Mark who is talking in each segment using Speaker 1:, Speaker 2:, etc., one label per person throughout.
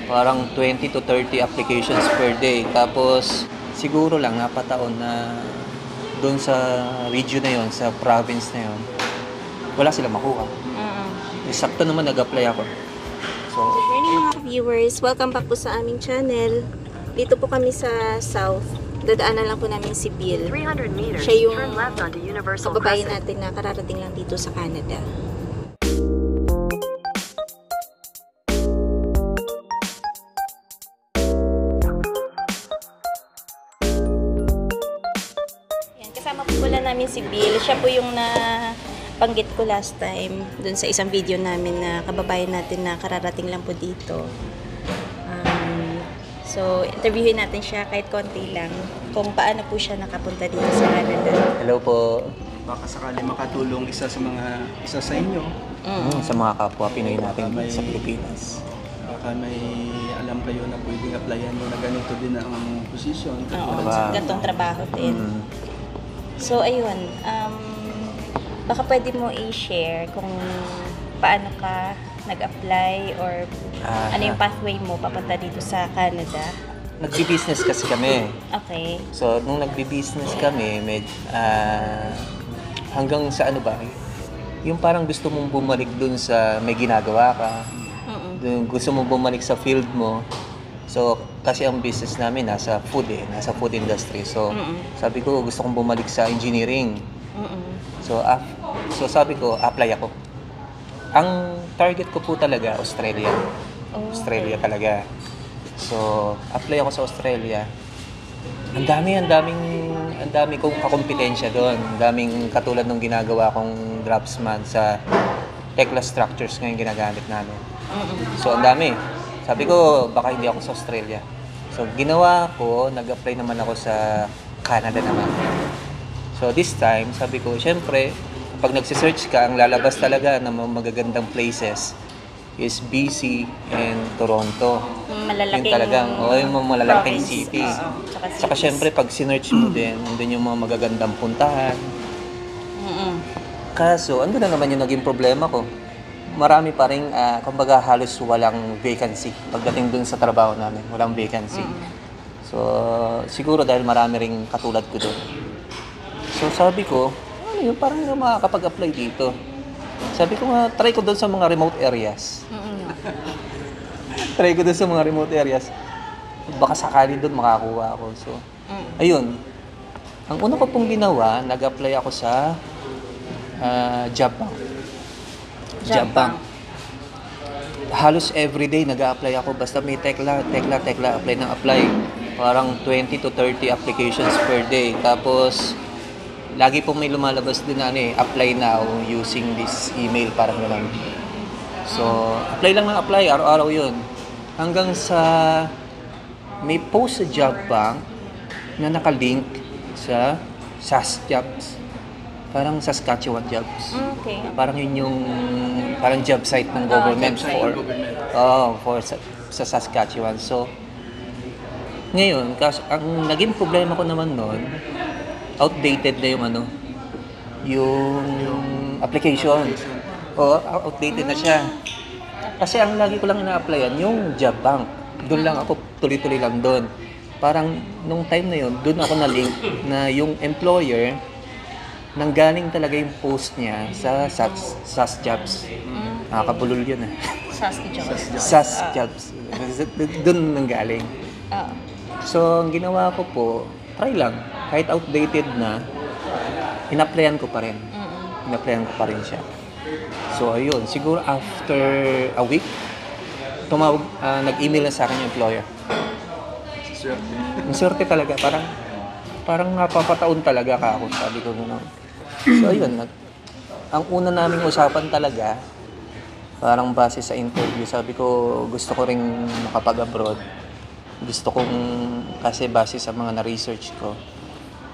Speaker 1: parang 20 to 30 applications per day. Tapos siguro lang napataon na doon sa region na yon, sa province na yon, wala silang makuha. Sakto naman nag-apply ako. So,
Speaker 2: good morning mga viewers. Welcome back po sa aming channel. Dito po kami sa South. Dadaanan lang po namin si Bill.
Speaker 3: 300 meters,
Speaker 2: Siya yung
Speaker 3: turn left onto Universal
Speaker 2: kababayan
Speaker 3: Crescent.
Speaker 2: natin na kararating lang dito sa Canada. Yan, kasama po pala namin si Bill. Siya po yung banggit ko last time dun sa isang video namin na kababayan natin na kararating lang po dito. So, interviewin natin siya kahit konti lang kung paano po siya nakapunta dito sa Canada.
Speaker 1: hello po.
Speaker 4: Baka sakali makatulong isa sa inyo.
Speaker 1: Sa mga kapwa Pinoy natin dito sa Pilipinas.
Speaker 4: Baka may alam kayo na pwedeng applyan nyo na ganito din ang position.
Speaker 2: Oo,
Speaker 1: Diba?
Speaker 2: gantong trabaho din. So, ayun. Baka pwede mo i-share kung paano ka nag-apply or ano yung pathway mo papunta dito sa Canada.
Speaker 1: Nagbi-business kasi kami.
Speaker 2: Okay.
Speaker 1: So, nung nagbi-business kami, hanggang sa ano ba, yung parang gusto mong bumalik dun sa may ginagawa ka, gusto mong bumalik sa field mo. So, kasi ang business namin nasa food industry. So, sabi ko gusto kong bumalik sa engineering. So, sabi ko, apply ako. Ang target ko po talaga, Australia. Australia talaga. So, apply ako sa Australia. Ang dami kong kakompetensya doon. Ang daming katulad ng ginagawa kong draftsman sa Tekla Structures ngayon ginagamit namin. So, ang dami. Sabi ko, baka hindi ako sa Australia. So, ginawa ko, nag-apply naman ako sa Canada naman. So, this time, sabi ko, syempre, pag nagsisearch ka, ang lalabas talaga ng mga magagandang places is BC and Toronto.
Speaker 2: Malalaking
Speaker 1: Yung talagang, yung mga malalaking
Speaker 2: province.
Speaker 1: city.
Speaker 2: Tsaka
Speaker 1: Saka
Speaker 2: cities.
Speaker 1: syempre, pag sinearch mo din, andun yung mga magagandang puntahan. Kaso, andun na naman yung naging problema ko. Marami pa rin, kumbaga halos walang vacancy. Pagdating dun sa trabaho namin, walang vacancy. So, siguro dahil marami ring katulad ko dun. So, sabi ko, yung parang yung makakapag-apply dito. Sabi ko nga, try ko doon sa mga remote areas. Try ko doon sa mga remote areas. Baka sakali doon makakuha ako. So, ayun. Ang una ko pong ginawa, nag-apply ako sa job bank. Job bank. Halos everyday nag-a-apply ako. Basta may tekla, apply. Parang 20 to 30 applications per day. Tapos, lagi po may lumalabas din na apply now using this email, parang gano'n. So, apply lang ng apply, araw-araw yun. Hanggang sa may post sa job bank na nakalink sa SAS Jobs. Parang Saskatchewan Jobs.
Speaker 2: Okay.
Speaker 1: Parang yun yung parang job site ng government for sa Saskatchewan. So, ngayon, ang naging problema ko naman noon, outdated na yung application. Outdated na siya. Kasi ang lagi ko lang ina-applyan, yung job bank. Doon lang ako, tuloy-tuloy lang doon. Parang nung time na yun, doon ako na-link na yung employer, nanggaling talaga yung post niya sa SAS Jobs. Nakakabulol yun SAS Jobs. Doon nanggaling. So, ang ginawa ko po, try lang. Kahit outdated na, in-applyan ko pa rin. In-applyan ko pa rin siya. So, ayun. Siguro after a week, nag-email na sa akin yung employer. Ang swerte talaga. Parang napapataon talaga ka ako. Sabi ko gano'n. So, ayun. Ang una naming usapan talaga, parang base sa interview, sabi ko, gusto ko ring makapag-abroad. Gusto kong, kasi base sa mga na-research ko,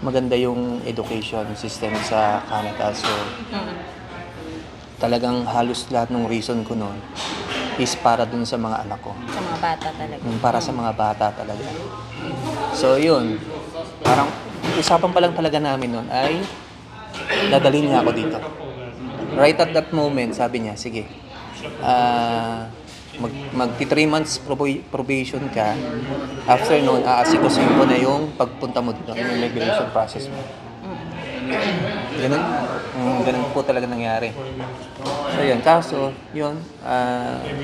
Speaker 1: maganda yung education system sa Canada. So, talagang halos lahat ng reason ko noon is para dun sa mga anak ko.
Speaker 2: Sa mga bata talaga.
Speaker 1: Para sa mga bata talaga. So, yun. Parang, usapan pa lang talaga namin noon ay dadalhin niya ako dito. Right at that moment, sabi niya, sige, magti 3 months probation ka. After noon, aasikasuhin ko na yung pagpunta mo dito, yung immigration process mo. Ganun, ganun po talaga nangyari. So yun, kaso, yun,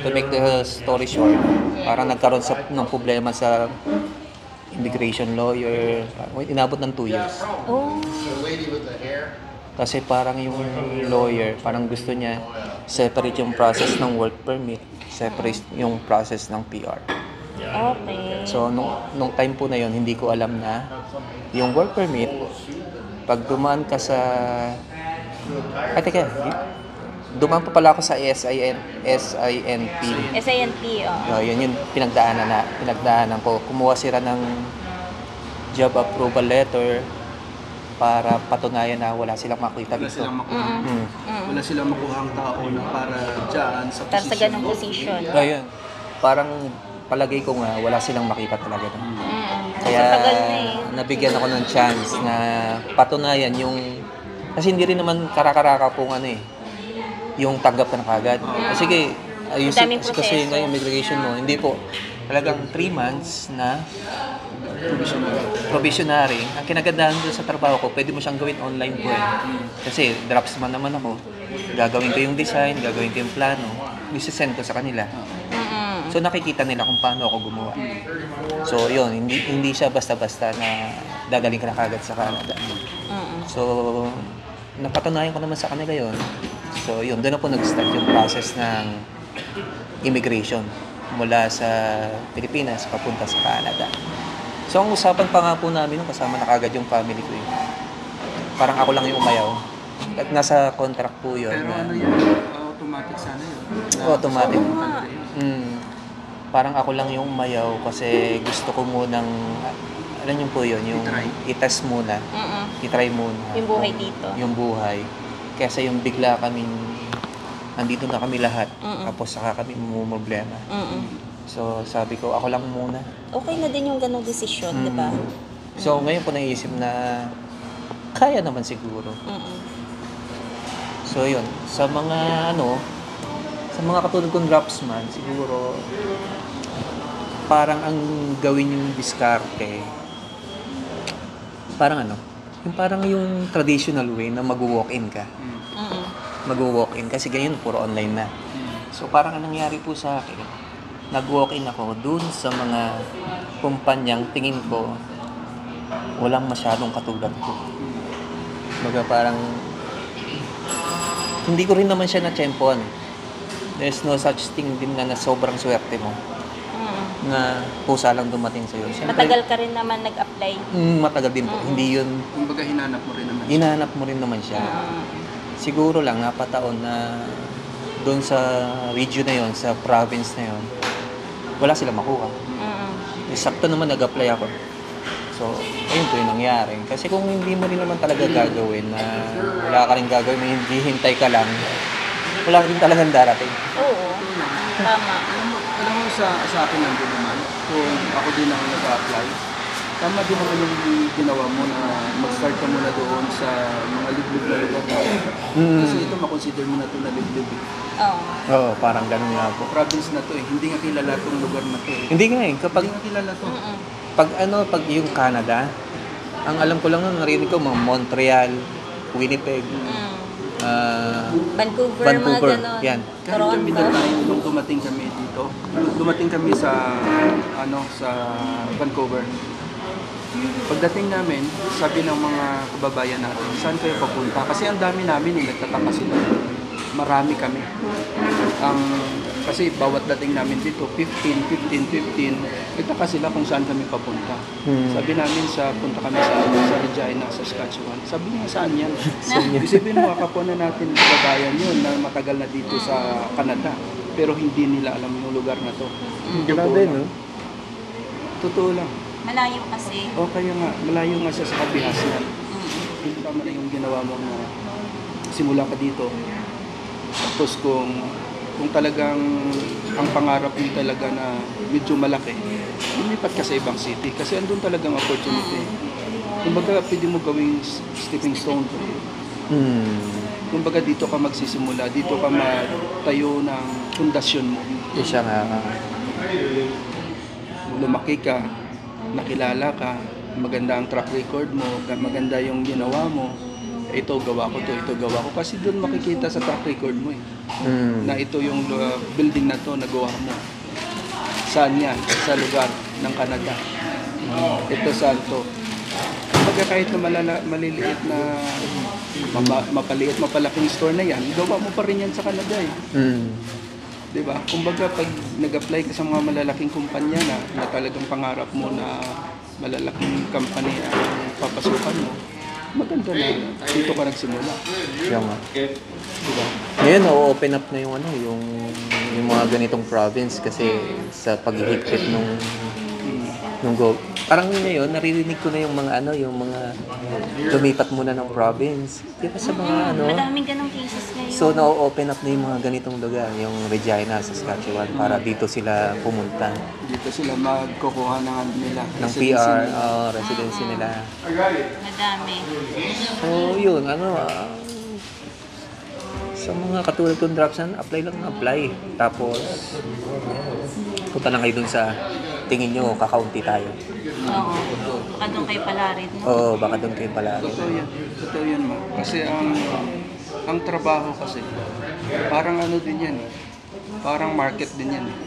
Speaker 1: to make the story short, parang nagkaroon ng problema sa immigration lawyer. Inabot ng 2 years.
Speaker 2: Oh.
Speaker 1: Kasi parang yung lawyer, parang gusto niya separate yung process ng work permit, separate yung process ng PR.
Speaker 2: Okay.
Speaker 1: So, nung time po na yon hindi ko alam na yung work permit, pag dumaan ka sa... Ay, teka, dumaan pa pala ako sa SINP.
Speaker 2: SINP, oh.
Speaker 1: Yun yung pinagdaanan ko. Kumuha sila ng job approval letter para patunayan na wala silang makita
Speaker 4: Wala
Speaker 1: dito.
Speaker 4: silang makuha. Wala silang makuhang tao na para dyan sa
Speaker 2: Para sa
Speaker 4: posisyon.
Speaker 2: ganong position.
Speaker 1: Ayun. Parang palagay ko nga wala silang makita talaga. Kaya
Speaker 2: Sa tagal na eh.
Speaker 1: nabigyan ako ng chance na patunayan yung... Kasi hindi rin naman karakaraka kung ano eh. Yung tanggap ka na kagad. Sige,
Speaker 2: Daming
Speaker 1: kasi
Speaker 2: proseso.
Speaker 1: yung immigration mo, hindi po. Talagang 3 months na provisionary. Ang kinagandahan doon sa trabaho ko, pwede mo siyang gawin online po eh. Kasi draftsman naman ako. Gagawin ko yung design, gagawin ko yung plano. Isisend ko sa kanila. So nakikita nila kung paano ako gumawa. So yun, hindi siya basta-basta na dadaling ka na kagad sa Canada. So napatunayan ko naman sa kanila yun. So yun, doon na po nag-start yung process ng immigration mula sa Pilipinas papunta sa Canada. So ang usapan pa nga po namin nung kasama na kagad yung family ko eh. Parang ako lang yung umayaw. At nasa contract po yun.
Speaker 4: Pero
Speaker 1: Na,
Speaker 4: ano yun? Automatic sana yun.
Speaker 1: automatic.
Speaker 2: Oo nga.
Speaker 1: Parang ako lang yung umayaw kasi gusto ko munang, alam niyo po yun, yung i-test muna, i-try muna.
Speaker 2: Yung buhay dito.
Speaker 1: Yung buhay. Kesa yung bigla kaming, andito na kami lahat, tapos saka kami problema. So sabi ko, ako lang muna.
Speaker 2: Okay na din yung ganong desisyon, di ba?
Speaker 1: So ngayon po naisip na, kaya naman siguro. So yun, sa mga sa mga katulad kong draftsman, siguro parang ang gawin yung diskarte, parang yung parang yung traditional way na mag-walk-in ka. Mag-walk-in kasi ganyan, puro online na. So parang ang nangyari po sa akin, nag-walk-in ako dun sa mga kumpanyang tingin ko walang masyadong katulad ko. Baga parang hindi ko rin naman siya na-tsempohan. There's no such thing din na sobrang swerte mo na pusa lang dumating sa'yo. Siyempre,
Speaker 2: Matagal ka rin naman nag-apply.
Speaker 1: matagal din po. Hindi yun,
Speaker 4: Kumbaga hinanap mo rin naman.
Speaker 1: hinanap mo rin naman siya. Siguro lang, napataon na doon sa region na yon, sa province na yon, wala silang makuha. Sakto naman nag-apply ako. So, ayun po yung nangyari. Kasi kung hindi mo rin naman talaga gagawin, na wala ka rin gagawin, na hindi hintay ka lang, wala rin talagang darating.
Speaker 2: Oo. Tama.
Speaker 4: Alam mo sa akin nandun naman, kung ako din ang nag-apply, tama din naman yung ginawa mo na mag-start ka muna doon sa mga liblib na lugar. Kasi ito, makonsider mo na ito na liblib.
Speaker 2: Oo.
Speaker 1: Oo, parang ganun nga po.
Speaker 4: Province na to eh, hindi nga kilala itong lugar na to eh.
Speaker 1: Hindi nga eh, kapag,
Speaker 4: Hindi nga kilala to.
Speaker 1: pag yung Canada, ang alam ko lang narinig ko, mga Montreal, Winnipeg,
Speaker 2: Vancouver,
Speaker 1: Vancouver,
Speaker 2: mga ganon.
Speaker 1: yan.
Speaker 4: Kahit kami
Speaker 2: Toronto.
Speaker 4: tayo, nung dumating kami dito, dumating kami sa Vancouver. Pagdating namin, sabi ng mga kababayan natin, saan kayo papunta? Kasi ang dami namin, nagtataka sila. Marami kami. Kasi bawat dating namin dito, 15, nagtaka sila kung saan kami papunta. Sabi namin, punta kami sa Regina, Saskatchewan. Sabi niya, saan yan? Isipin mo, kapwa na natin kababayan yun na matagal na dito sa Canada. Pero hindi nila alam yung lugar na to.
Speaker 1: Grabe, no?
Speaker 4: Totoo lang.
Speaker 2: Malayo kasi.
Speaker 4: O kaya nga, malayo nga siya sa kabihasnan. Hindi tama na yung ginawa mo na simula ka dito. Tapos kung talagang ang pangarap mo talaga na medyo malaki, lumipat ka sa ibang city. Kasi andun talagang opportunity. Kumbaga, pwede mo gawing stepping stone. Kumbaga dito ka magsisimula, dito ka magtayo ng pundasyon mo.
Speaker 1: Yung siya nga.
Speaker 4: Lumaki ka, nakilala ka, maganda ang track record mo, maganda yung ginawa mo, ito gawa ko to, ito gawa ko. Kasi doon makikita sa track record mo na ito yung building na to nagawa mo. Saan yan? Sa lugar ng Canada. Ito saan to? Kumbaga kahit na maliliit na mapalaking store na yan, gawa mo pa rin yan sa Canada eh. Diba? Kumbaga pag nag-apply ka sa mga malalaking kumpanya na talagang pangarap mo na malalaking company ang papasukan mo, maganda na dito ka nagsimula.
Speaker 1: Siya nga. Diba? Ngayon, open up na yung yung mga ganitong province kasi sa paghihigpit nung go. Parang ngayon, naririnig ko na yung mga lumipat muna ng province. Di ba sa mga
Speaker 2: Madaming ganong cases ngayon.
Speaker 1: So, na-open up na yung mga ganitong lugar, yung Regina, Saskatchewan, para dito sila pumunta.
Speaker 4: Dito sila magkukuha ng nila.
Speaker 1: Ng PR, residency nila.
Speaker 2: Madami.
Speaker 1: So, yun, sa mga katulad kong Dropsan, apply lang ng apply. Tapos, punta na kayo dun sa tingin nyo, kakaunti tayo.
Speaker 2: Oo. Baka doon kayo pala rin.
Speaker 1: Oo, baka doon kayo pala rin.
Speaker 4: Totoo yan, ma. Kasi ang trabaho kasi, parang din yan eh. Parang market din yan eh.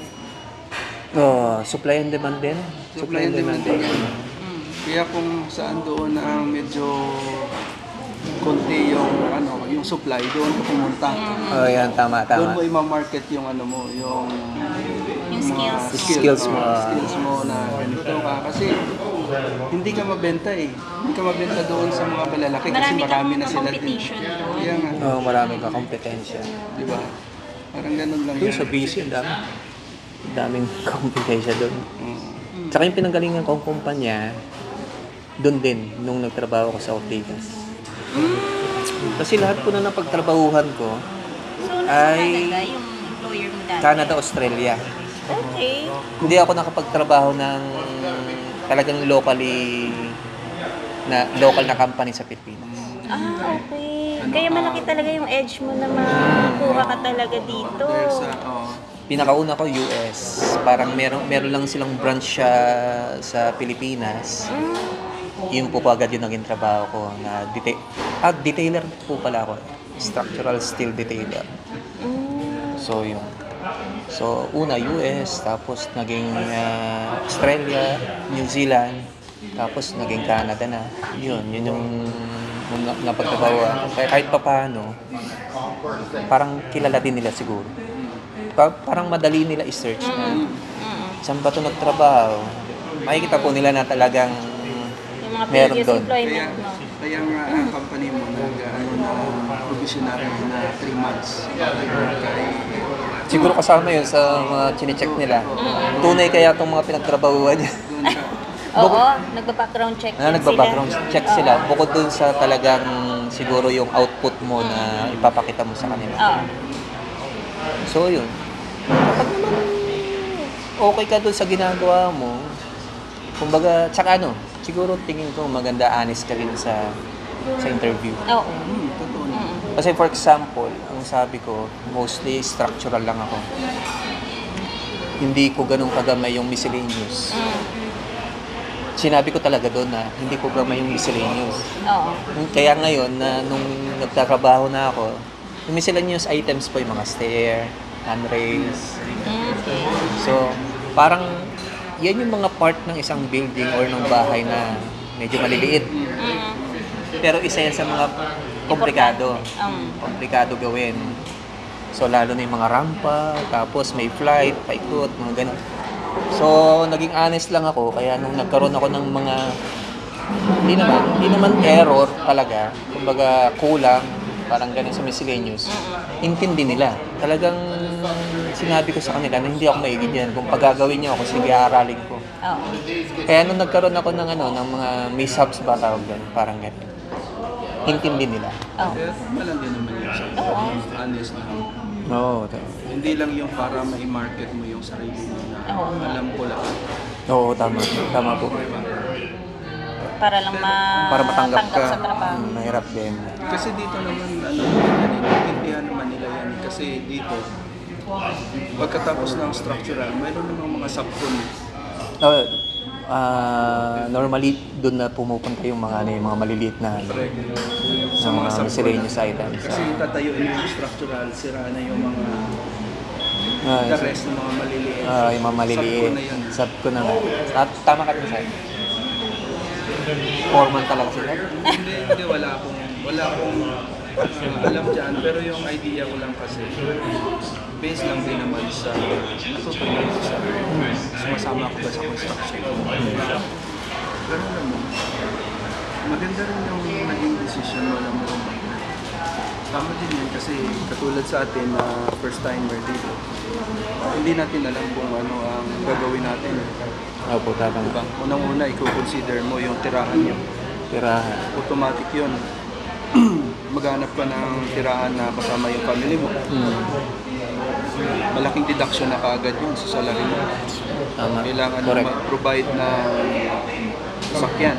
Speaker 1: Supply and demand din.
Speaker 4: Supply and demand din yan. Kaya kung saan doon ang medyo konti yung supply, doon ka pumunta.
Speaker 1: Yan, tama.
Speaker 4: Doon mo i-market yung yung
Speaker 2: skills
Speaker 1: mo.
Speaker 4: Skills mo na ganito ka. Kasi hindi ka mabenta eh. Hindi ka mabenta doon sa mga malalaki kasi marami na sila din. Kaya nga.
Speaker 1: Marami ka kompetensya.
Speaker 4: Di ba? Parang ganun lang
Speaker 1: Doon sa BC, ang daming kompetensya doon. Tsaka yung pinanggalingan kong kumpanya, doon din, nung nagtrabaho ko sa Ortigas. Kasi lahat po na napagtrabahuhan ko ay
Speaker 2: Canada, yung employer mo dati?
Speaker 1: Canada, Australia.
Speaker 2: Okay.
Speaker 1: Hindi ako nakapagtrabaho ng talagang local na company sa Pilipinas.
Speaker 2: Okay. Kaya malaki talaga yung edge mo na makuha ka talaga dito.
Speaker 1: Pinakauna ko US. Parang meron lang silang branch sa Pilipinas. Yun po agad yung naging trabaho ko na detailer po pala ako. Structural steel detailer. So yun. So una US, tapos naging Australia, New Zealand, tapos naging Canada na. Yun yung napagtrabaho ako. Kaya kahit pa paano, parang kilala din nila siguro. Parang madali nila i-search na saan ba ito nagtrabaho. Makikita po nila na talagang
Speaker 2: Yung mga
Speaker 1: meron
Speaker 2: previous
Speaker 1: doon.
Speaker 2: employment mo.
Speaker 4: Kaya nga ang company mo provisionary na 3 months.
Speaker 1: Siguro kasama yun sa mga chinecheck nila. Tunay kaya itong mga pinagtrabahuan niya.
Speaker 2: Oo, nagba-background check
Speaker 1: Nagba-background check sila. Bukod dun sa talagang siguro yung output mo na ipapakita mo sa kanila.
Speaker 2: Oo.
Speaker 1: So yun. Kapag naman okay ka dun sa ginagawa mo, kumbaga, tsaka siguro tingin ko maganda honest ka rin sa interview.
Speaker 2: Oo.
Speaker 4: Totoo na.
Speaker 1: Kasi for example, ang sabi ko, mostly structural lang ako. Hindi ko ganun kagamay yung miscellaneous. Sinabi ko talaga doon na hindi ko gamay yung miscellaneous.
Speaker 2: Oo.
Speaker 1: Kaya ngayon, nung nagtatrabaho na ako, yung miscellaneous items po yung mga stair, handrails. So, parang yan yung mga part ng isang building or ng bahay na medyo maliliit. Pero isa yan sa mga komplikado. Komplikado gawin. So, lalo na yung mga rampa, tapos may flight, paikot, mga ganun. So, naging honest lang ako. Kaya nung nagkaroon ako ng mga hindi naman error talaga. Kumbaga, kulang. Parang ganun sa miscellaneous. Intindi nila. Talagang sinabi ko sa kanila na hindi ako maigid kung pagagawin niyo ako, sige, aralin ko.
Speaker 2: Oo.
Speaker 1: Kaya nung nagkaroon ako ng ng mga mishaps ba tawag doon, parang ganun. Intindi nila.
Speaker 2: Oo.
Speaker 4: Malang din naman yun.
Speaker 2: Oo.
Speaker 4: Honest na.
Speaker 1: Oo.
Speaker 4: Hindi lang yung para ma-market mo yung sarili mo na alam ko lahat.
Speaker 1: Oo, tama. Tama po.
Speaker 2: Para lang
Speaker 1: Para matanggap ka,
Speaker 2: sa trabaho.
Speaker 1: mahirap din.
Speaker 4: Kasi dito naman, naiintindihan naman nila yan. Kasi dito, pagkatapos ng structural, mayroon namang mga subcon.
Speaker 1: Normally, doon na pumupunta yung mga, yung mga maliliit na
Speaker 4: Sa mga subcon.
Speaker 1: miscellaneous items.
Speaker 4: Kasi tatayuin yung structural, sira na yung mga the rest ng mga maliliit.
Speaker 1: Yung mga maliliit.
Speaker 4: Subcon na yun.
Speaker 1: Subcon na nga. Tama ka din sa'yo. Foreman talaga sila.
Speaker 4: Hindi, wala akong alam dyan, pero yung idea ko lang kasi, based lang din naman sa natutunan ko sa sumasama ko ba sa construction. Pero alam mo, maganda rin yung naging decision mo, alam mo. Tama din yun kasi katulad sa atin na first timer dito, hindi natin alam kung ano ang gagawin natin.
Speaker 1: Opo, tama nga.
Speaker 4: Diba? Unang-una, i-consider mo yung tirahan nyo.
Speaker 1: Tirahan.
Speaker 4: Automatic yun. Maghanap ka ng tirahan na kasama yung family mo. Malaking deduction na kaagad yun sa salary mo.
Speaker 1: Tama.
Speaker 4: Kailangan mo
Speaker 1: Correct.
Speaker 4: mag-provide ng sasakyan.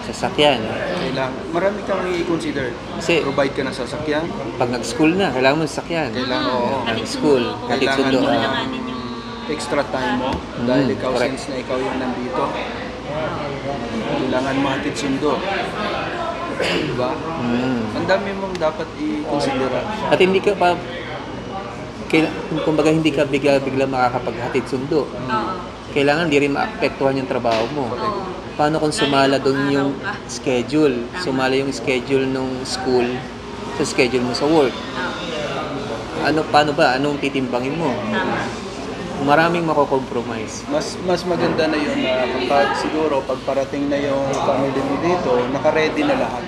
Speaker 1: Sasakyan.
Speaker 4: Kailangan, marami kang i-consider.
Speaker 1: Kasi
Speaker 4: Provide ka ng sasakyan.
Speaker 1: pag nag-school na, kailangan mo sasakyan.
Speaker 4: Kailangan, oo.
Speaker 1: Nag-school, hatid
Speaker 4: Kailangan
Speaker 1: sundo.
Speaker 4: mo
Speaker 2: Kailanganin yung
Speaker 4: extra time mo. Dahil ikaw,
Speaker 1: correct.
Speaker 4: since na ikaw yung nandito, kailangan mo hatid sundo. Diba? Ang dami mong dapat i-considera.
Speaker 1: At hindi ka pa, kumbaga hindi ka bigla makakapaghatid sundo. Kailangan di rin maapektuhan yung trabaho mo. Paano kung sumala doon yung schedule? Sumala yung schedule nung school sa schedule mo sa work. Paano ba? Anong titimbangin mo? Maraming mako-compromise.
Speaker 4: Mas maganda na yun na kapag siguro pag parating na yung family mo dito, naka-ready na lahat.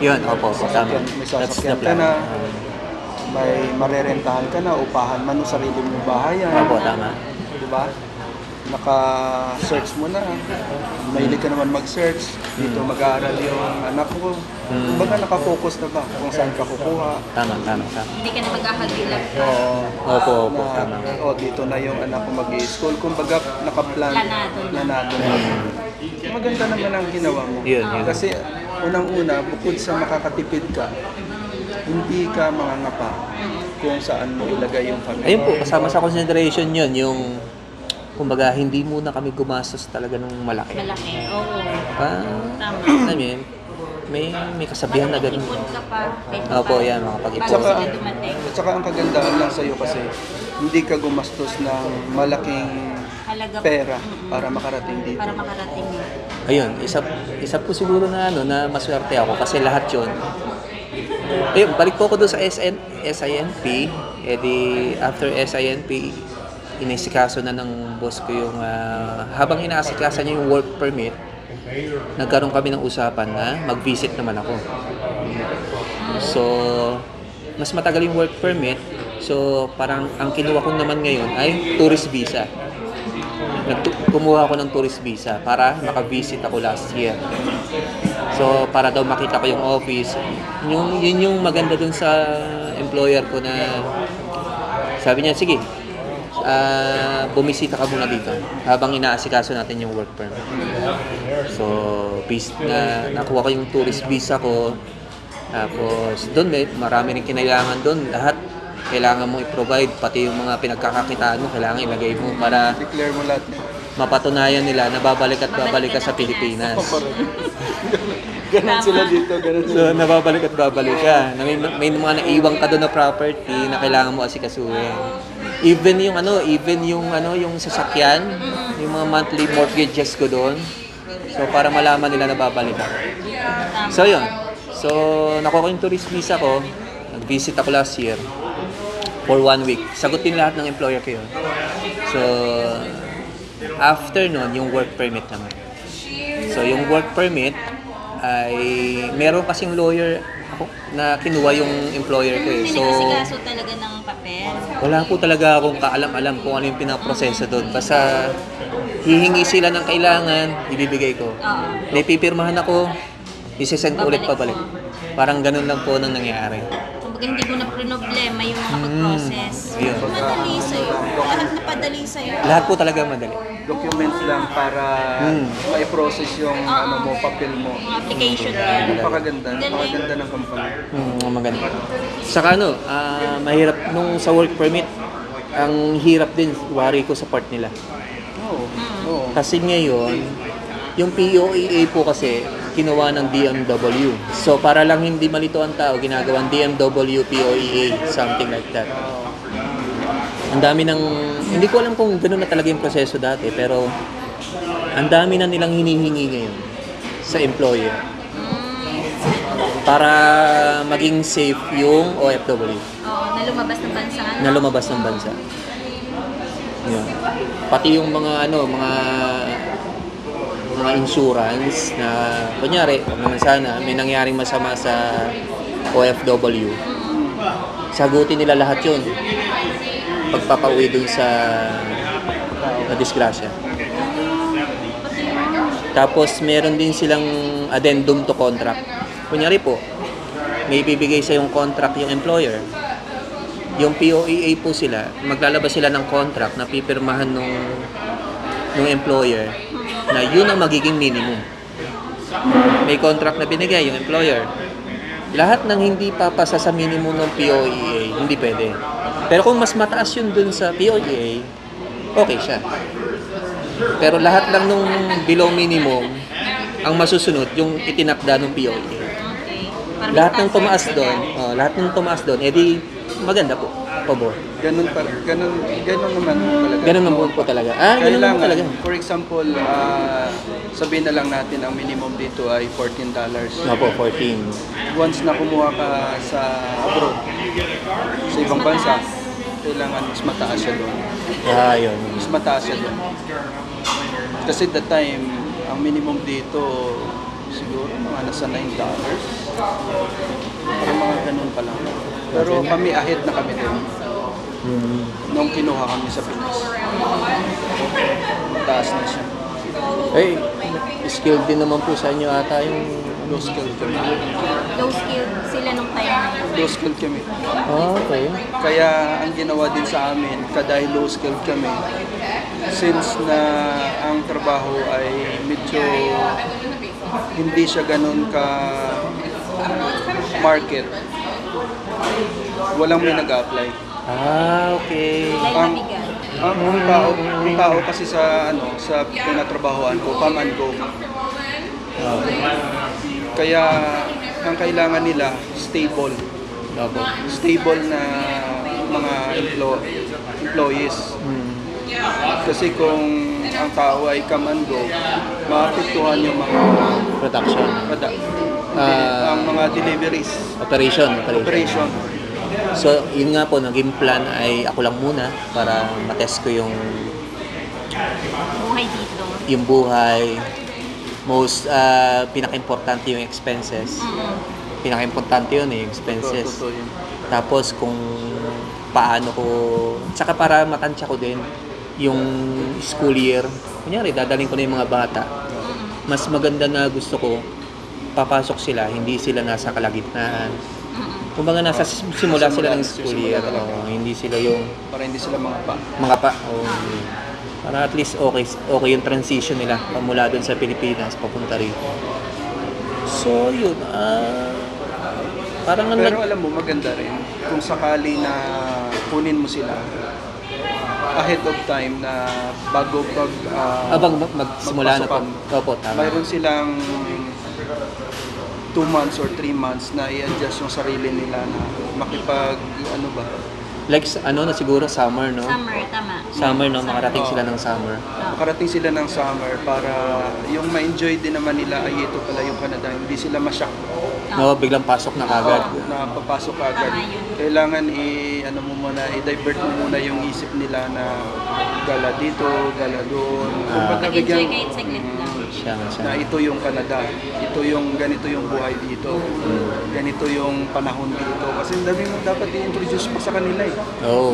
Speaker 1: Yun, opo, tama.
Speaker 4: May
Speaker 1: That's the
Speaker 4: sasakyan ka
Speaker 1: plan.
Speaker 4: na, may marerentahan ka na, upahan man o sarili mong bahayan.
Speaker 1: Opo, tama.
Speaker 4: Diba? Naka-search mo na. Mahilig ka naman mag-search. Dito mag-aaral yung anak ko. Kumbaga nakafocus na ba kung saan ka kukuha.
Speaker 1: Tama.
Speaker 2: hindi ka na maghahagilap.
Speaker 1: Opo,
Speaker 4: Na,
Speaker 1: tama.
Speaker 4: dito na yung anak ko mag-i-school. Kumbaga nakaplan.
Speaker 2: Planado
Speaker 4: na. Maganda naman ang ginawa mo.
Speaker 1: Yun.
Speaker 4: Kasi unang-una, bukod sa makakatipid ka, hindi ka mangangapa kung saan mo ilagay yung family.
Speaker 1: Ayun po, kasama sa consideration yun, yung kumbaga hindi muna kami gumastos talaga ng malaki.
Speaker 2: Malaki. Oo. Tama.
Speaker 1: Alam mo yun, may kasabihan na ganun.
Speaker 2: Ipon ka pa.
Speaker 1: Opo, yan, makapag-ipon.
Speaker 2: Bago sila dumating.
Speaker 4: At saka ang kagandahan lang sa'yo kasi hindi ka gumastos ng malaking
Speaker 2: Halaga
Speaker 4: pera para makarating dito.
Speaker 2: para makarating yun.
Speaker 1: Ayun, isa po siguro na na maswerte ako kasi lahat yun. Ayun, balik po ako doon sa SINP. After SINP, inisikaso na ng boss ko yung, habang inaasikaso niya yung work permit, nagkaroon kami ng usapan na mag-visit naman ako. So, mas matagal yung work permit. So, parang ang kinuha ko naman ngayon ay tourist visa. Kumuha ako ng tourist visa para maka-visit ako last year. So, para daw makita ko yung office. Yun yung maganda dun sa employer ko na sabi niya, sige, bumisita ka muna dito habang inaasikaso natin yung work permit. So, nakuha ko yung tourist visa ko. Tapos, doon marami rin kinailangan doon. Lahat kailangan mo i-provide, pati yung mga pinagkakakitaan mo, kailangan ilagay mo para
Speaker 4: Declare mo lahat.
Speaker 1: mapatunayan nila na babalik at babalik ka sa Pilipinas.
Speaker 4: Ganun sila dito, ganun sila.
Speaker 1: So, nababalik at babalik ka. Na may mga naiwang ka doon na property na kailangan mo asikasuhin. Even yung sasakyan, yung mga monthly mortgages ko doon. So, para malaman nila na babalik ako. So, yun. So, nakuha ko yung tourist visa ko. Nag-visit ako last year for 1 week. Sagutin lahat ng employer ko yun. So, after nun, yung work permit naman. So, yung work permit ay meron kasing lawyer ako na kinuha yung employer ko eh. So,
Speaker 2: Sinasikaso talaga ng papel.
Speaker 1: wala po talaga akong kaalam-alam kung ano yung pinaproseso doon. Basta hihingi sila ng kailangan, ibibigay ko.
Speaker 2: Oo.
Speaker 1: May pipirmahan ako, isesend ko ulit
Speaker 2: Babalik
Speaker 1: pabalik.
Speaker 2: mo.
Speaker 1: Parang ganun lang po nang nangyari.
Speaker 2: Kumbaga kumbaga hindi mo na problema yung mga pag-process.
Speaker 1: Yun.
Speaker 2: Madali sa'yo. Lahat na padali sa'yo.
Speaker 1: Lahat po talaga madali.
Speaker 4: Documents lang para ma-process yung ano mo, papel mo.
Speaker 2: Mga application yan.
Speaker 4: Napakaganda.
Speaker 2: Galing.
Speaker 4: Napakaganda ng company.
Speaker 1: Maganda. Saka mahirap nung sa work permit, ang hirap din, wari ko sa part nila.
Speaker 4: Oo. Oo.
Speaker 1: Kasi ngayon, yung POEA po kasi, kinuha ng DMW. So, para lang hindi malito ang tao, ginagawang DMW POEA, something like that. Ang dami ng, hindi ko alam kung gano'n na talaga yung proseso dati, pero ang dami na nilang hinihingi ngayon sa employer para maging safe yung OFW
Speaker 2: Oo, na lumabas ng bansa.
Speaker 1: na lumabas ng bansa. Yun. Pati yung mga insurance na kunyari, naman sana may nangyaring masama sa OFW. Sagutin nila lahat 'yun. Pagpapauwi dun sa disgrasya. Tapos meron din silang addendum to contract. Kunyari po, may ibibigay sa yung contract yung employer. Yung POEA po sila, maglalabas sila ng contract na pipirmahan nung employer na yun ang magiging minimum. May contract na binigay yung employer. Lahat ng hindi papasa sa minimum ng POEA, hindi pwede. Pero kung mas mataas yun dun sa POEA, okay siya. Pero lahat lang nung below minimum, ang masusunod, yung itinakda ng POEA.
Speaker 2: Okay. Para
Speaker 1: Lahat ng
Speaker 2: may
Speaker 1: tumaas doon, edi maganda po. Pabor.
Speaker 4: Ganun naman talaga.
Speaker 1: Ganun naman po talaga. Ganun naman talaga.
Speaker 4: For example, sabihin na lang natin ang minimum dito ay $14.
Speaker 1: Opo, 14.
Speaker 4: Once na kumuha ka sa abroad, sa ibang bansa, kailangan mas mataas siya doon.
Speaker 1: Yun.
Speaker 4: Mas mataas siya doon. Kasi that time, ang minimum dito, siguro mga nasa $9. Parang mga ganun pa lang. Pero kami ahead na kami din. Nung kinuha kami sa Pinas. Taas na siya.
Speaker 1: Eh, skilled din naman po sa inyo ata yung
Speaker 4: Low skill kami.
Speaker 2: low skill sila nung time na yun.
Speaker 4: Low skill kami.
Speaker 1: okay.
Speaker 4: Kaya ang ginawa din sa amin, dahil low skill kami, since na ang trabaho ay medyo hindi siya ganun ka market, walang may nag-apply.
Speaker 1: Okay.
Speaker 2: Dahil
Speaker 4: Ang,
Speaker 2: mabigat.
Speaker 4: ang tao kasi sa tinatrabahoan ko, come and go. Kaya ang kailangan nila stable.
Speaker 1: Opo.
Speaker 4: Stable na mga employees. Kasi kung ang tao ay come and go, maapektuhan yung mga
Speaker 1: Production.
Speaker 4: ang mga deliveries,
Speaker 1: Operation.
Speaker 4: operation.
Speaker 1: So, yun nga po, naging plan ay ako lang muna para matest ko yung
Speaker 2: Buhay dito.
Speaker 1: buhay. Most, pinaka-importante yung expenses. Pinaka-importante yun yung expenses.
Speaker 4: Totoo yun.
Speaker 1: Tapos kung paano ko, tsaka para matansya ko din yung school year. Kunyari, dadaling ko na yung mga bata. Mas maganda na gusto ko, papasok sila, hindi sila nasa kalagitnaan. Kumbaga nasa simula sila ng school year. Hindi sila yung
Speaker 4: Para hindi sila mga pa.
Speaker 1: mga pa. Para at least okay yung transition nila mula doon sa Pilipinas papunta rito. So yun, parang
Speaker 4: Pero alam mo, maganda rin kung sakali na kunin mo sila ahead of time na bago
Speaker 1: abang magsimula na po.
Speaker 4: magpasukan.
Speaker 1: Opo, tama.
Speaker 4: Mayroon silang 2 months or 3 months na i-adjust yung sarili nila na makipag
Speaker 1: Like na siguro summer, no?
Speaker 2: Summer, tama.
Speaker 1: Summer, no? Makarating sila ng summer.
Speaker 4: makarating sila ng summer para yung ma-enjoy din naman nila ay ito pala yung Canada, hindi sila ma-shock
Speaker 1: No, biglang pasok na kagad.
Speaker 4: na papasok agad.
Speaker 2: Tama yun.
Speaker 4: Kailangan i-divert mo muna yung isip nila na gala dito, gala doon. Kumbaga
Speaker 2: Mag-enjoy
Speaker 4: bigyan
Speaker 2: kahit saglit lang.
Speaker 1: Siya.
Speaker 4: na ito yung Canada, ganito yung buhay dito, ganito yung panahon dito. Kasi ang dami mo dapat i-introduce pa sa kanila eh.
Speaker 1: Oo.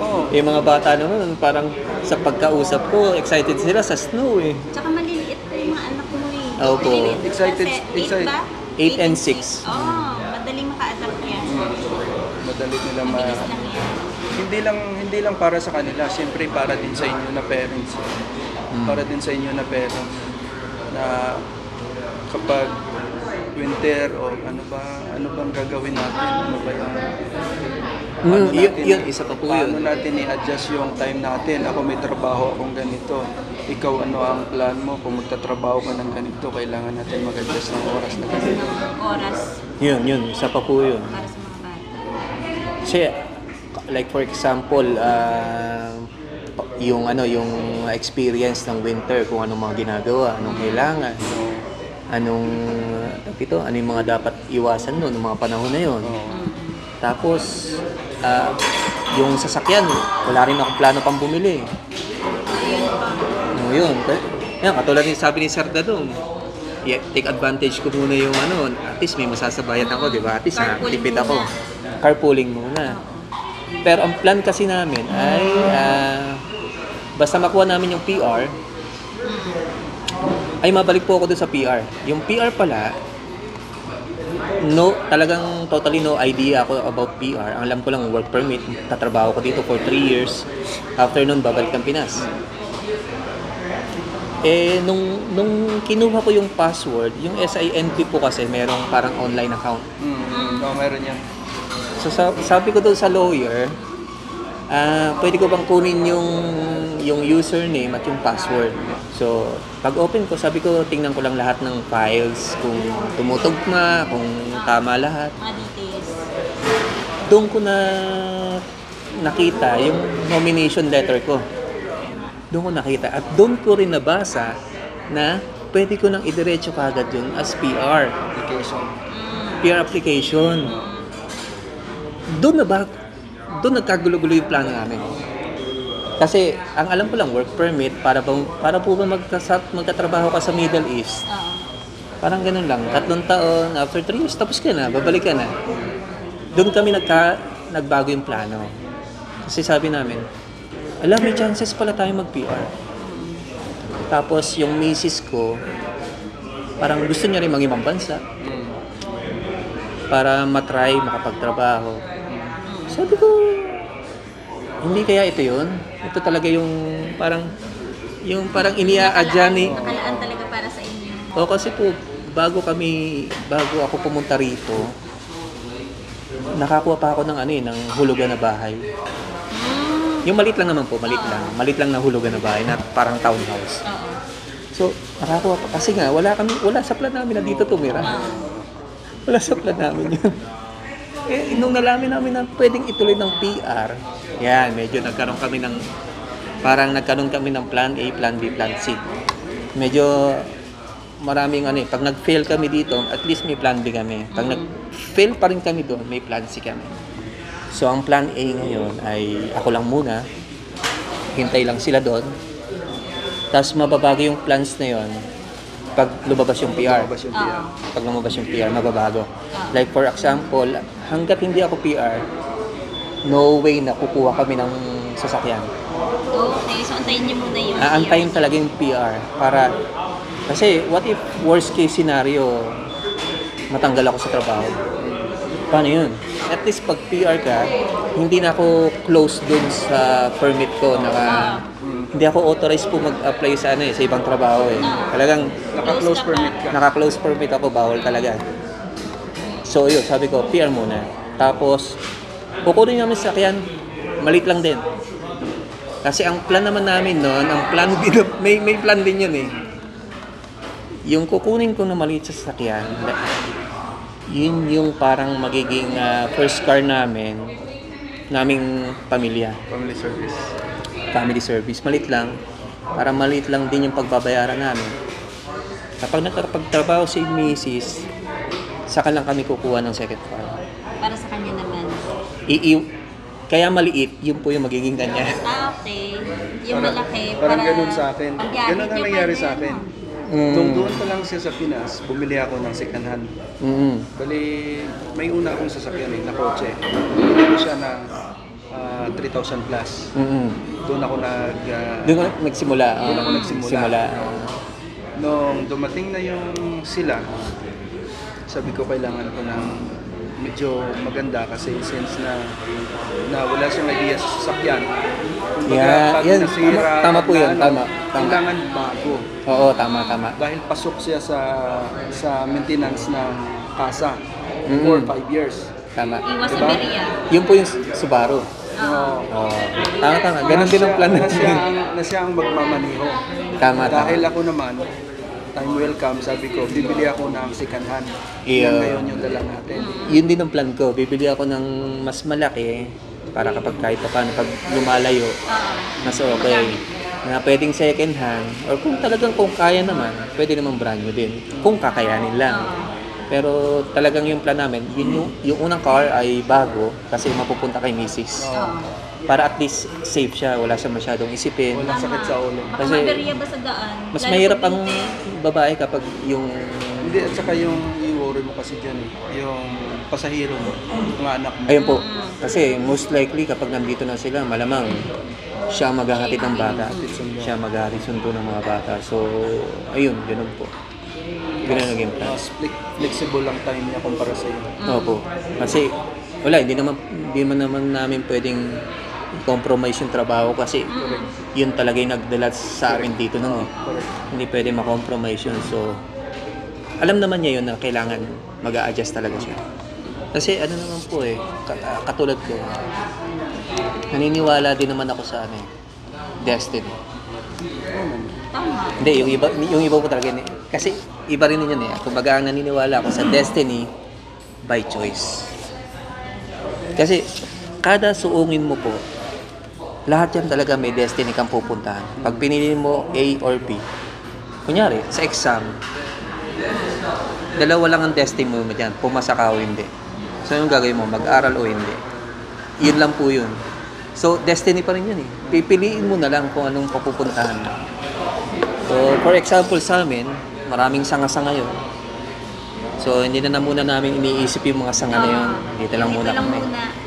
Speaker 4: Oo.
Speaker 1: Yung mga bata naman, parang sa pagkausap ko, excited sila sa snow eh.
Speaker 2: Tsaka maliliit pa yung mga anak mo eh.
Speaker 1: Opo.
Speaker 2: Maliliit
Speaker 4: Excited-
Speaker 2: kasi, 8
Speaker 4: excited.
Speaker 2: ba?
Speaker 1: 8 and 6.
Speaker 2: Oo, madaling
Speaker 4: ulit nila
Speaker 2: Mabilis lang yan.
Speaker 4: hindi lang para sa kanila, siyempre para din sa inyo na parents. Para din sa inyo na parents na kapag winter o ano bang gagawin natin? Ano ba yung
Speaker 1: Yun, isa pa po
Speaker 4: paano
Speaker 1: yun.
Speaker 4: natin i-adjust yung time natin? Ako may trabaho akong ganito. Ikaw ano ang plan mo? Kung magtatrabaho ka ng ganito, kailangan natin mag-adjust ng oras na ganito.
Speaker 2: Oras
Speaker 1: Yun, isa pa po yun.
Speaker 2: para sa mga bata.
Speaker 1: Kasi, like for example, yung experience ng winter, kung anong mga ginagawa, anong kailangan, ano yung mga dapat iwasan noon, ng mga panahon na yun. Tapos, yung sasakyan, wala rin akong plano pang bumili. Yun. Yan, katulad yung sabi ni Sir Dadong, take advantage ko muna yung at least may masasabayan ako, di ba? At least tipid ako. Carpooling muna. Pero ang plan kasi namin ay basta makuha namin yung PR, ay mabalik po ako doon sa PR. Yung PR pala, talagang totally no idea ako about PR. Ang alam ko lang work permit, tatrabaho ko dito for 3 years. After nun, babalik ng Pinas. Nung kinuha ko yung password, yung SINP po kasi merong parang online account.
Speaker 4: Meron yan.
Speaker 1: So sabi ko doon sa lawyer, pwede ko bang kunin yung username at yung password. So pag open ko, sabi ko tingnan ko lang lahat ng files, kung tumutugma, kung tama lahat.
Speaker 2: Mga details.
Speaker 1: Doon ko na nakita yung nomination letter ko. Doon ko nakita at doon ko rin nabasa na pwede ko nang idiretso kagad yun as PR. PR application. Doon nagkagulo-gulo yung plano namin. Kasi ang alam ko lang work permit para po ba magtatrabaho ka sa Middle East. Parang ganun lang. 3 taon, after 3 years tapos ka na, babalik ka na. Doon kami nagbago yung plano. Kasi sabi namin, may chances pala tayo mag-PR. Tapos yung misis ko, parang gusto niya rin mag-ibang bansa para matry makapagtrabaho. Sabi ko, hindi kaya ito yun? Ito talaga yung parang iniaadya ni...
Speaker 2: Nakalaan talaga para sa inyo.
Speaker 1: O kasi po, bago ako pumunta rito, nakakuha pa ako ng hulugan na bahay. Yung maliit lang naman po, maliit lang na hulugan na bahay na parang townhouse. So, nakakuha pa. Kasi nga, wala sa plan namin na dito tumira. Wala sa plan namin yun. Nung nalamin namin na pwedeng ituloy ng PR, yan, medyo nagkaroon kami ng plan A, plan B, plan C. Medyo maraming pag nag-fail kami dito, at least may plan B kami. Pag nag-fail pa rin kami doon, may plan C kami. So, ang plan A ngayon ay ako lang muna. Hintay lang sila doon. Tapos, mababago yung plans na yon pag lumabas yung PR. Pag lumabas yung PR, mababago. Like, for example, hanggat hindi ako PR, no way na kukuha kami ng sasakyan.
Speaker 2: Okay, so antayin niyo muna yung
Speaker 1: Aantayin talaga yung PR para... Kasi, what if worst case scenario, matanggal ako sa trabaho? Paano yun? At least pag PR ka, hindi na ako close dun sa permit ko. Hindi ako authorized po mag-apply sa ibang trabaho eh. Talagang
Speaker 4: Naka-close permit ka.
Speaker 1: naka-close permit ako, bawal talaga. So yun, sabi ko, PR muna. Tapos, kukunin namin sa sakyan, maliit lang din. Kasi ang plan naman namin noon, may plan din yun eh. Yung kukunin ko na maliit sa sasakyan, yun yung parang magiging first car naming pamilya. Family service. Maliit lang. Para maliit lang din yung pagbabayaran namin. Kapag nakapagtrabaho si Mrs., saka lang kami kukuha ng second car.
Speaker 2: Para sa kanya naman.
Speaker 1: Kaya maliit, yun po yung magiging kanya.
Speaker 2: Okay. Yung malaki.
Speaker 4: Parang ganun sa akin.
Speaker 2: paggamit
Speaker 4: Ganun ang
Speaker 2: niyo
Speaker 4: nangyari
Speaker 2: pa
Speaker 4: sa
Speaker 2: din,
Speaker 4: akin.
Speaker 2: no?
Speaker 4: Doon pa lang siya sa Pinas, bumili ako ng second hand. Bali, may una akong sasakyan na kotse. Bumili siya ng 3,000 plus. Doon ako
Speaker 1: nagsimula.
Speaker 4: Nung dumating na yung sila, sabi ko kailangan ko ng medyo maganda kasi since na wala siyang idea sa sasakyan.
Speaker 1: Yeah,
Speaker 4: pag
Speaker 1: yan,
Speaker 4: nasira,
Speaker 1: tama po
Speaker 4: na
Speaker 1: yun, tama.
Speaker 4: kailangan bago.
Speaker 1: Oo, tama.
Speaker 4: Dahil pasok siya sa maintenance ng kasa
Speaker 1: Mm.
Speaker 4: for 5 years.
Speaker 1: Tama.
Speaker 2: Iwas sa
Speaker 4: Diba?
Speaker 2: Beria.
Speaker 1: Yun po yung Subaru.
Speaker 4: Oo.
Speaker 1: Oo. Tama. Ganon din ang plan
Speaker 4: na siya,
Speaker 1: natin.
Speaker 4: na siya ang magmamaneho.
Speaker 1: Tama.
Speaker 4: Dahil ako naman, time will come, sabi ko, bibili ako ng second hand.
Speaker 1: Iya.
Speaker 4: Yan ngayon yung dala natin.
Speaker 1: Yun din ang plan ko. Bibili ako ng mas malaki para kapag kahit pa paano pag lumalayo, mas okay. Na pwedeng second hand or kung talagang kung kaya naman, pwede namang brand new din. Kung kakayanin lang. Pero talagang yung plan namin, yung unang car ay bago kasi mapupunta kay Mrs. Para at least safe siya, wala siya masyadong isipin.
Speaker 4: Walang sakit sa ulo.
Speaker 2: Baka
Speaker 1: Kasi-
Speaker 2: maberya ba sa daan?
Speaker 1: Mas
Speaker 2: Lalo
Speaker 1: mahirap
Speaker 2: pag
Speaker 1: ang
Speaker 2: vintage.
Speaker 1: babae kapag yung
Speaker 4: Hindi, at saka yung i-worry mo kasi dyan yung pasahero mo, mga anak mo.
Speaker 1: ayun po. Kasi most likely kapag nandito na sila, malamang siya ang maghahatid ng bata. Siya maghahatid sundo ng mga bata. So, ayun, ganun po. Ganun ang game plan.
Speaker 4: Mas flexible lang time niya kumpara sa iyo.
Speaker 1: Opo. Kasi wala, hindi naman namin pwedeng compromise yung trabaho kasi yun talaga yung nagdala sa akin dito nung
Speaker 4: Correct.
Speaker 1: hindi pwede ma-compromise yun. So, alam naman niya yun na kailangan mag-a-adjust talaga siya. Kasi ano naman po katulad ko, naniniwala din naman ako sa destiny.
Speaker 2: Tama.
Speaker 1: Hindi, yung iba po talaga. Kasi iba rin yun Kumbaga, ang naniniwala ako sa destiny by choice. Kasi kada suungin mo po, lahat yan talaga may destiny kang pupuntahan. Pag pinili mo A or B, kunyari, sa exam, dalawa lang ang destiny mo dyan, pumasa ka o hindi. So, yung gagawin mo, mag-aral o hindi. Yun lang po yun. So, destiny pa rin yun Pipiliin mo na lang kung anong papupuntahan mo. So, for example sa amin, maraming sanga-sanga yun. So, hindi na muna namin iniisip yung mga sanga na yun. Dito lang muna
Speaker 2: Dito lang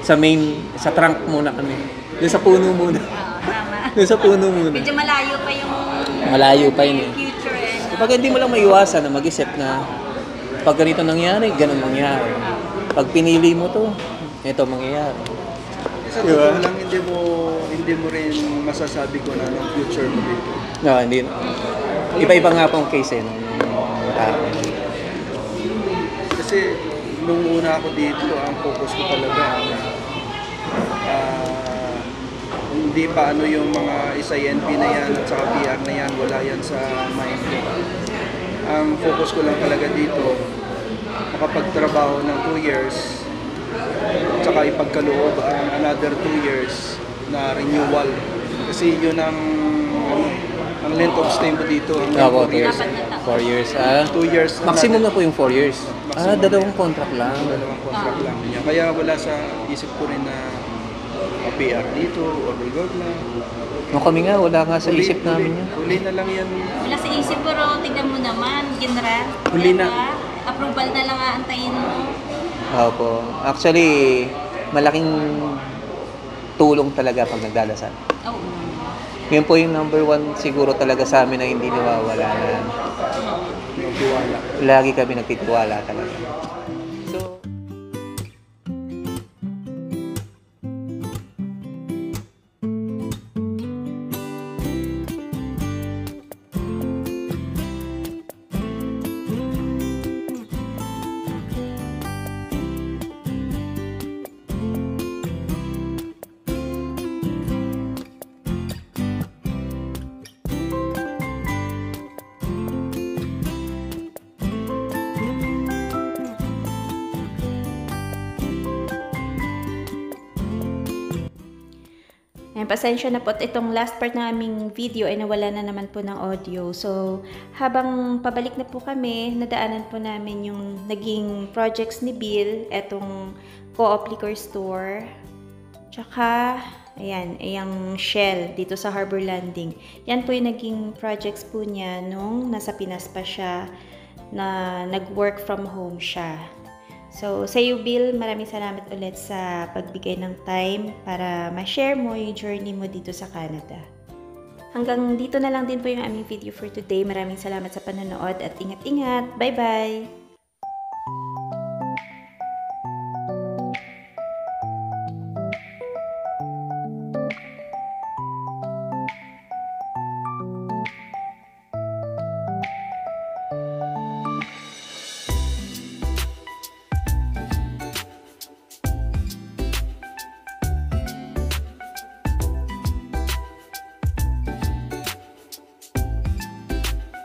Speaker 1: kami.
Speaker 2: muna.
Speaker 1: Sa trunk muna kami. Doon sa puno muna.
Speaker 2: Tama.
Speaker 1: Doon sa puno muna.
Speaker 2: Medyo malayo pa yung
Speaker 1: Malayo pa yun
Speaker 2: future
Speaker 1: Kapag hindi mo lang maiwasan na mag-isip na pag ganito nangyari, ganun mangyari. Pag pinili mo to, ito mangyayari.
Speaker 4: Sa totoo lang, hindi mo rin masasabi ko na anong future mo dito.
Speaker 1: No, hindi. Iba-iba nga pong case nung tao.
Speaker 4: Kasi nung una ako dito, ang focus ko talaga hindi pa yung mga SINP na yan at saka PR na yan, wala yan sa mind ko. Ang focus ko lang talaga dito, makapagtrabaho ng 2 years, at saka ipagkaloob ang another 2 years na renewal. Kasi yun ang length of stay mo dito. Hanggang 4 years.
Speaker 1: 4 years.
Speaker 4: 2 years.
Speaker 1: Maximum na po yung 4 years.
Speaker 4: Maximum.
Speaker 1: Dalawang contract lang.
Speaker 4: Dalawang contract lang niya. Kaya wala sa isip ko rin na PR dito or record na.
Speaker 1: Nung kami nga, wala nga sa isip namin yun.
Speaker 4: Huli na lang yan.
Speaker 2: Wala sa isip pero tignan mo naman, General.
Speaker 4: Huli na.
Speaker 2: Diba? Approval na lang aantayin mo.
Speaker 1: Opo. Actually, malaking tulong talaga pag nagdadasal.
Speaker 2: Oo.
Speaker 1: Yun po yung number 1 siguro talaga sa amin na hindi nawawala na
Speaker 4: Yung tiwala.
Speaker 1: lagi kami nagtitiwala talaga. So,
Speaker 2: Ayan, pasensya na po at itong last part ng aming video ay nawala na naman po ng audio. So, habang pabalik na po kami, nadaanan po namin yung naging projects ni Bill, etong Co-op Liquor Store. Tsaka, ayan, yung Shell dito sa Harbor Landing. Yan po yung naging projects po niya nung nasa Pinas pa siya na nag-work from home siya. So, sa iyo, Bill, maraming salamat ulit sa pagbigay ng time para ma-share mo yung journey mo dito sa Canada. Hanggang dito na lang din po yung aming video for today. Maraming salamat sa panonood at ingat-ingat. Bye-bye!